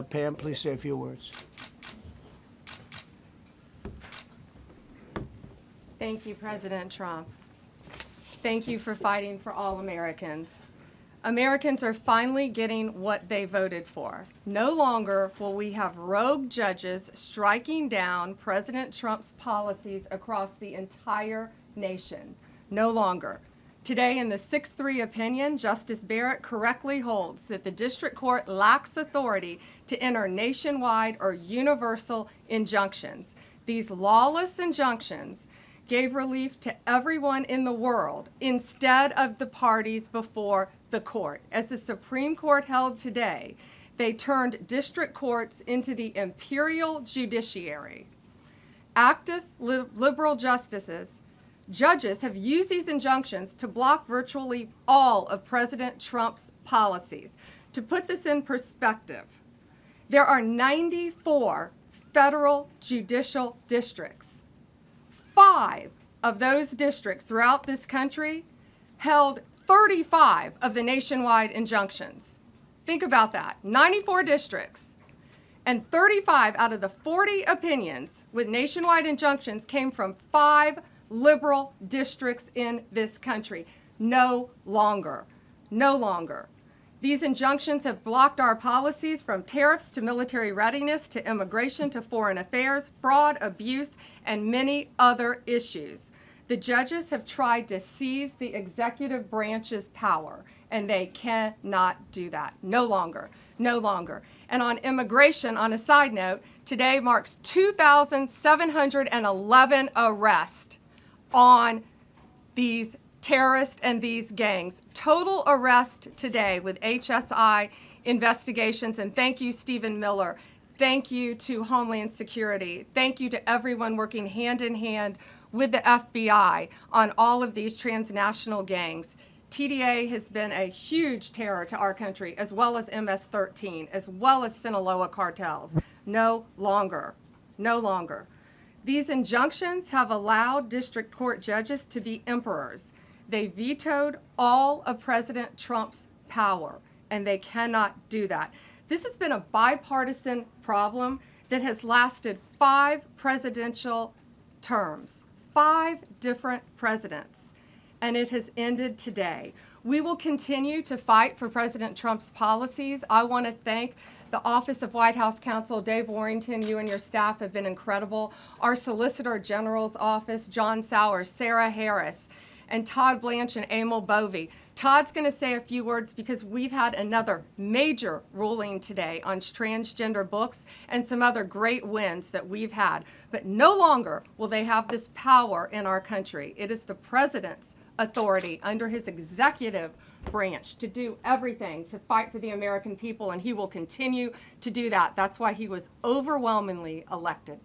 Pam, please say a few words. Thank you, President Trump. Thank you for fighting for all Americans. Americans are finally getting what they voted for. No longer will we have rogue judges striking down President Trump's policies across the entire nation. No longer. Today, in the 6-3 opinion, Justice Barrett correctly holds that the district court lacks authority to enter nationwide or universal injunctions. These lawless injunctions gave relief to everyone in the world instead of the parties before the court. As the Supreme Court held today, they turned district courts into the imperial judiciary. Active liberal judges have used these injunctions to block virtually all of President Trump's policies. To put this in perspective, there are 94 federal judicial districts. 5 of those districts throughout this country held 35 of the nationwide injunctions. Think about that. 94 districts and 35 out of the 40 opinions with nationwide injunctions came from 5 liberal districts in this country. No longer. No longer. These injunctions have blocked our policies from tariffs to military readiness to immigration to foreign affairs, fraud, abuse, and many other issues. The judges have tried to seize the executive branch's power, and they cannot do that. No longer. No longer. And on immigration, on a side note, today marks 2,711 arrests on these terrorists and these gangs. Total arrest today with HSI investigations. And thank you, Stephen Miller. Thank you to Homeland Security. Thank you to everyone working hand in hand with the FBI on all of these transnational gangs. TDA has been a huge terror to our country, as well as MS-13, as well as Sinaloa cartels. No longer. No longer. These injunctions have allowed district court judges to be emperors. They vetoed all of President Trump's power, and they cannot do that. This has been a bipartisan problem that has lasted 5 presidential terms, 5 different presidents, and it has ended today. We will continue to fight for President Trump's policies. I want to thank the Office of White House Counsel, Dave Warrington. You and your staff have been incredible. Our Solicitor General's office, John Sowers, Sarah Harris, and Todd Blanche and Emil Bovey. Todd's going to say a few words because we've had another major ruling today on transgender books and some other great wins that we've had. But no longer will they have this power in our country. It is the president's authority under his executive branch to do everything to fight for the American people, and he will continue to do that. That's why he was overwhelmingly elected.